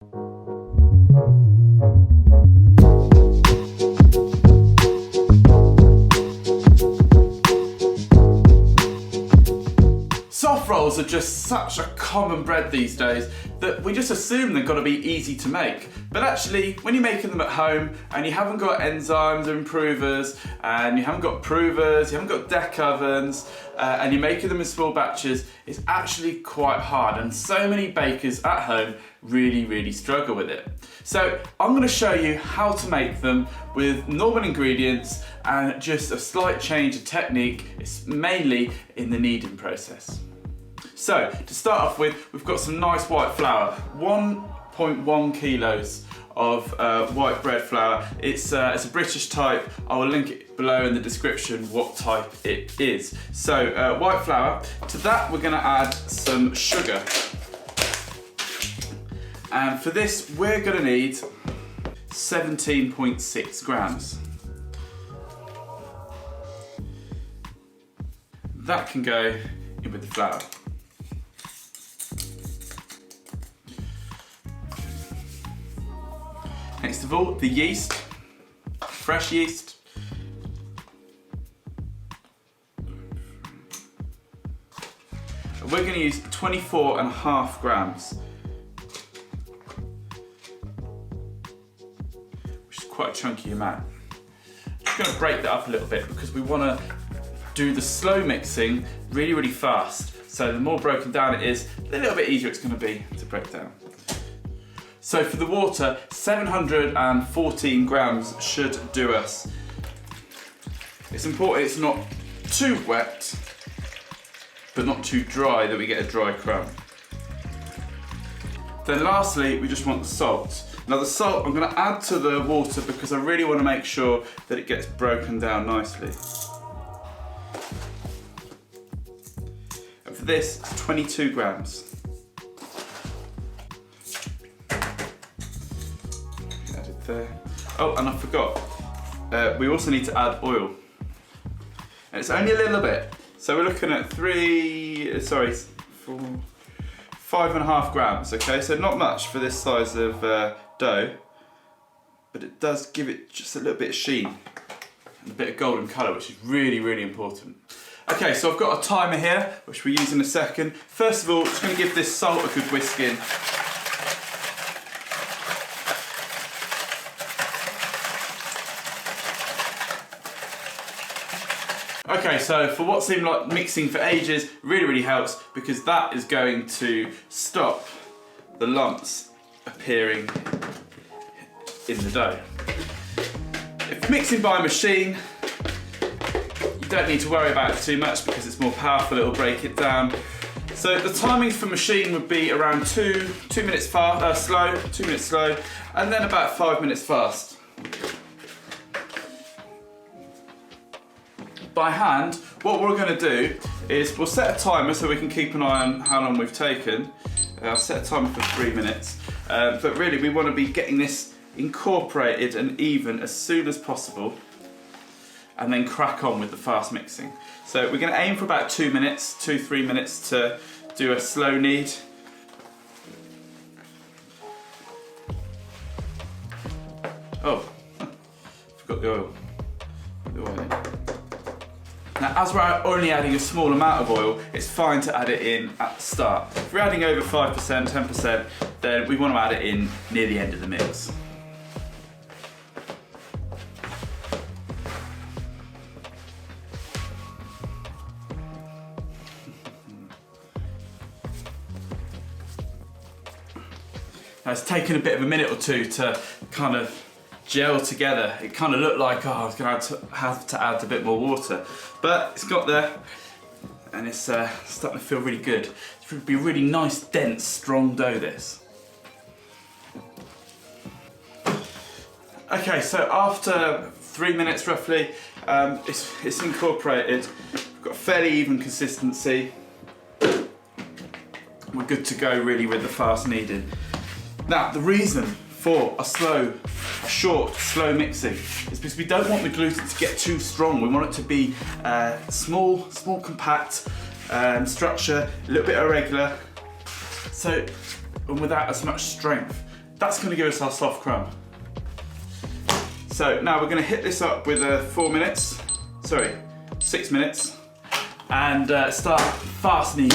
Soft rolls are just such a common bread these days that we just assume they've got to be easy to make. But actually, when you're making them at home and you haven't got enzymes or improvers, and you haven't got provers, you haven't got deck ovens, and you're making them in small batches, it's actually quite hard. And so many bakers at home really struggle with it. So I'm going to show you how to make them with normal ingredients and just a slight change of technique. It's mainly in the kneading process. So to start off with, we've got some nice white flour, 1.1 kilos of white bread flour. It's a British type. I will link it below in the description what type it is. So white flour. To that we're going to add some sugar. And for this we're going to need 17.6 grams. That can go in with the flour. Next of all, the yeast, fresh yeast. We're going to use 24.5 grams, which is quite a chunky amount. I'm just going to break that up a little bit because we want to do the slow mixing really fast. So the more broken down it is, the little bit easier it's going to be to break down. So for the water, 714 grams should do us. It's important it's not too wet, but not too dry that we get a dry crumb. Then lastly, we just want the salt. Now the salt I'm going to add to the water because I really want to make sure that it gets broken down nicely. And for this, 22 grams. There. Oh, and I forgot. We also need to add oil. And it's only a little bit. So we're looking at 5.5 grams, okay? So not much for this size of dough, but it does give it just a little bit of sheen and a bit of golden colour, which is really important. Okay, so I've got a timer here, which we'll use in a second. First of all, just going to give this salt a good whisk in. Okay, so for what seemed like mixing for ages, really helps because that is going to stop the lumps appearing in the dough. If mixing by machine, you don't need to worry about it too much because it's more powerful, it'll break it down. So the timings for machine would be around 2 minutes slow, 2 minutes slow, and then about 5 minutes fast. By hand, what we're going to do is we'll set a timer so we can keep an eye on how long we've taken. I'll set a timer for 3 minutes, but really we want to be getting this incorporated and even as soon as possible and then crack on with the fast mixing. So we're going to aim for about 2 minutes, 2-3 minutes to do a slow knead. Oh, forgot the oil. Put the oil in. Now, as we're only adding a small amount of oil, it's fine to add it in at the start. If we're adding over 5%, 10%, then we want to add it in near the end of the mix. Now, it's taken a bit of a minute or two to kind of gel together. It kind of looked like, oh, I was going to have to add a bit more water, but it's got there and it's starting to feel really good. It's going to be a really nice, dense, strong dough, this. Okay, so after 3 minutes roughly, it's incorporated. We've got a fairly even consistency. We're good to go really with the fast kneading. Now, the reason for a short, slow mixing is because we don't want the gluten to get too strong. We want it to be small, compact structure, a little bit irregular, so and without as much strength. That's going to give us our soft crumb. So now we're going to hit this up with 6 minutes, and start fastening.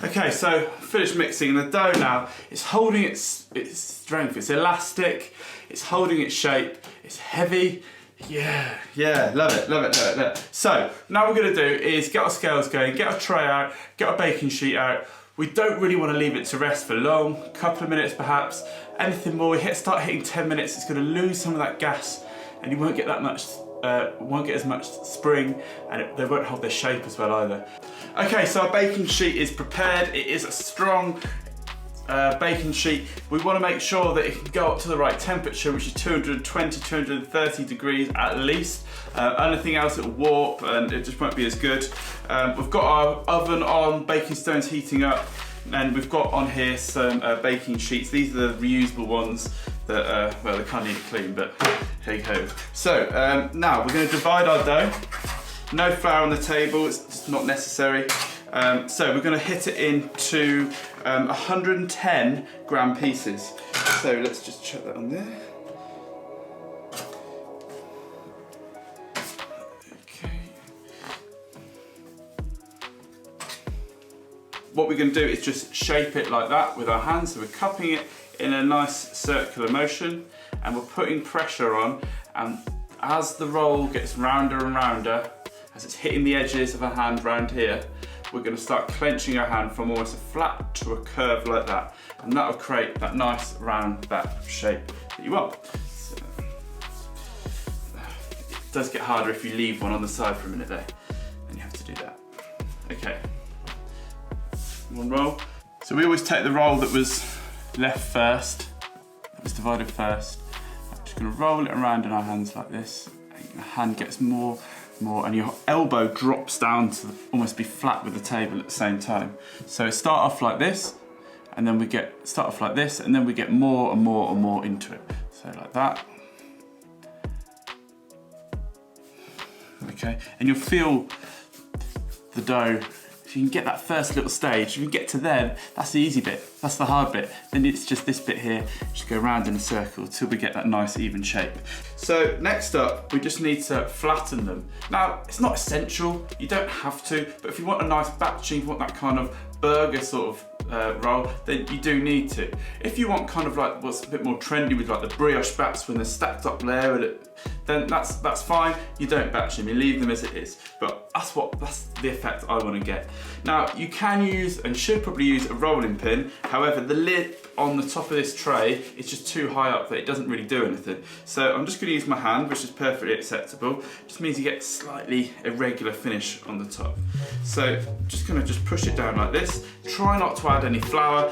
Okay, so finished mixing the dough now. It's holding its strength, it's elastic, it's holding its shape, it's heavy. Yeah, love it. So now what we're gonna do is get our scales going, get our tray out, get our baking sheet out. We don't really want to leave it to rest for long, a couple of minutes perhaps. Anything more, start hitting 10 minutes, it's gonna lose some of that gas and you won't get that much, won't get as much spring, and they won't hold their shape as well either. Okay, so our baking sheet is prepared. It is a strong baking sheet. We want to make sure that it can go up to the right temperature, which is 220, 230 degrees at least. Anything else it will warp and it just won't be as good. We've got our oven on, baking stones heating up, and we've got on here some baking sheets. These are the reusable ones that, well, they kind of need clean, but hey ho. So now we're going to divide our dough. No flour on the table, it's just not necessary. So we're going to hit it into 110 gram pieces. So let's just chuck that on there. Okay. What we're going to do is just shape it like that with our hands. So we're cupping it in a nice circular motion and we're putting pressure on, and as the roll gets rounder and rounder, as it's hitting the edges of our hand round here, we're going to start clenching our hand from almost a flat to a curve like that, and that will create that nice round bap shape that you want. So, it does get harder if you leave one on the side for a minute though, then you have to do that. Okay, one roll. So we always take the roll that was left first, that was divided first. I'm just going to roll it around in our hands like this, and your hand gets more, and your elbow drops down to almost be flat with the table at the same time. So start off like this, and then we start off like this, and then we get more and more and more into it. So like that. Okay, and you'll feel the dough. If you can get that first little stage, if you get to there, that's the easy bit, that's the hard bit. Then it's just this bit here, just go around in a circle till we get that nice even shape. So next up, we just need to flatten them. Now, it's not essential, you don't have to, but if you want a nice batching, if you want that kind of burger sort of roll, then you do need to. If you want kind of like what's a bit more trendy with like the brioche baps when they're stacked up layer, then that's fine. You don't batch them, you leave them as it is. But that's the effect I want to get. Now you can use and should probably use a rolling pin. However, the lid on the top of this tray is just too high up that it doesn't really do anything. So I'm just going to use my hand, which is perfectly acceptable. Just means you get slightly irregular finish on the top. So just going to push it down like this. Try not to add any flour.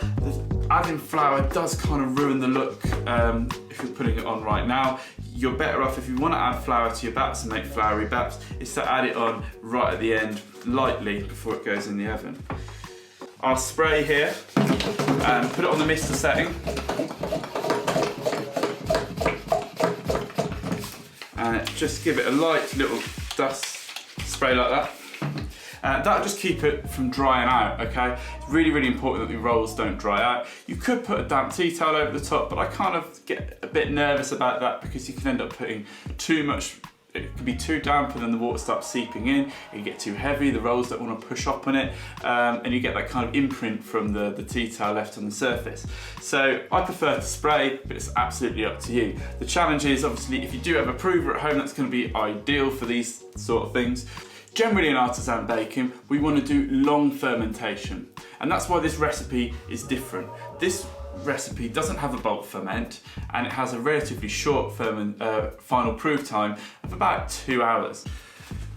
Adding flour does kind of ruin the look if you're putting it on right now. You're better off, if you want to add flour to your baps and make floury baps, is to add it on right at the end, lightly, before it goes in the oven. I'll spray here and put it on the mister setting. And just give it a light little dust spray like that. That'll just keep it from drying out, okay? It's really, really important that the rolls don't dry out. You could put a damp tea towel over the top, but I kind of get a bit nervous about that because you can end up putting too much. It can be too damp and then the water starts seeping in, it can get too heavy, the rolls don't want to push up on it, and you get that kind of imprint from the tea towel left on the surface. So I prefer to spray, but it's absolutely up to you. The challenge is obviously if you do have a prover at home, that's going to be ideal for these sort of things. Generally in artisan baking, we want to do long fermentation, and that's why this recipe is different. This recipe doesn't have a bulk ferment, and it has a relatively short final proof time of about 2 hours.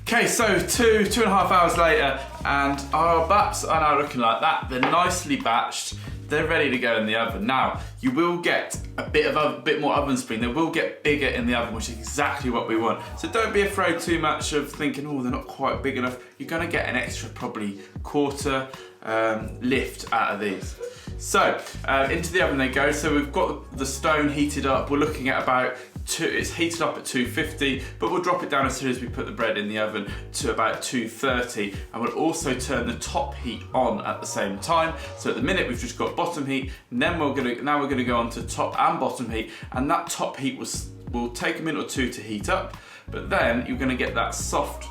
Okay, so two and a half hours later, and our baps are now looking like that. They're nicely batched. They're ready to go in the oven. Now, you will get a bit more oven spring. They will get bigger in the oven, which is exactly what we want. So don't be afraid too much of thinking, oh, they're not quite big enough. You're gonna get an extra probably quarter lift out of these. So into the oven they go. So we've got the stone heated up. We're looking at about it's heated up at 250, but we'll drop it down as soon as we put the bread in the oven to about 230, and we'll also turn the top heat on at the same time. So at the minute we've just got bottom heat, and then now we're gonna go on to top and bottom heat, and that top heat will take a minute or two to heat up, but then you're gonna get that soft.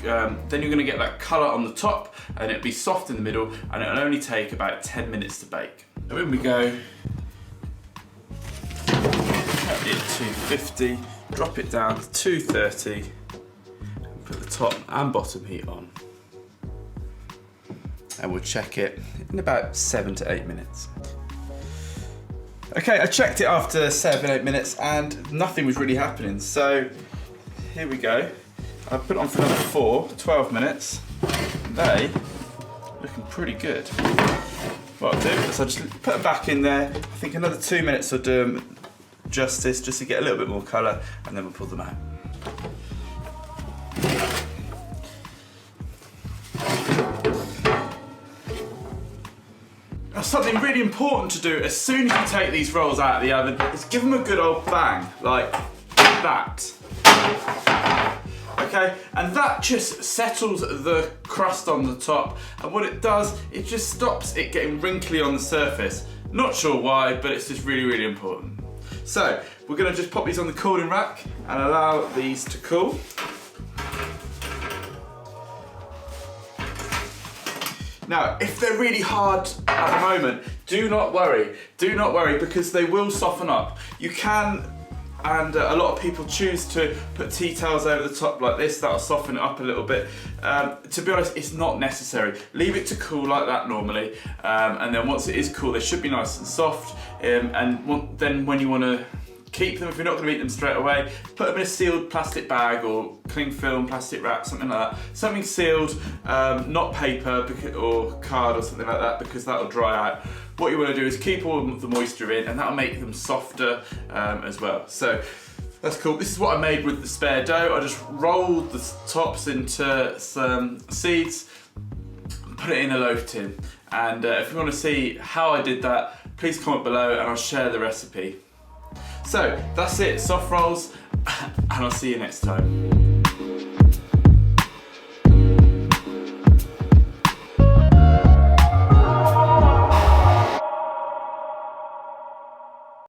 Then you're going to get that colour on the top, and it'll be soft in the middle, and it'll only take about 10 minutes to bake. So in we go. At 250, drop it down to 230, and put the top and bottom heat on. And we'll check it in about 7 to 8 minutes. Okay, I checked it after 7-8 minutes and nothing was really happening. So here we go. I put it on for another 12 minutes. They looking pretty good. What I'll do is I'll just put it back in there. I think another 2 minutes will do them justice, just to get a little bit more colour, and then we'll pull them out. Now, something really important to do as soon as you take these rolls out of the oven is give them a good old bang, like that. Okay, and that just settles the crust on the top, and what it does, it just stops it getting wrinkly on the surface. Not sure why, but it's just really, really important. So, we're gonna just pop these on the cooling rack and allow these to cool. Now, if they're really hard at the moment, do not worry, because they will soften up. You can, and a lot of people choose to put tea towels over the top like this, that'll soften it up a little bit. To be honest, it's not necessary. Leave it to cool like that normally, and then once it is cool, they should be nice and soft, then when you want to keep them, if you're not going to eat them straight away, put them in a sealed plastic bag or cling film, plastic wrap, something like that. Something sealed, not paper or card or something like that, because that'll dry out. What you want to do is keep all the moisture in, and that'll make them softer as well. So that's cool. This is what I made with the spare dough. I just rolled the tops into some seeds, put it in a loaf tin. And if you want to see how I did that, please comment below and I'll share the recipe. So that's it, soft rolls, and I'll see you next time.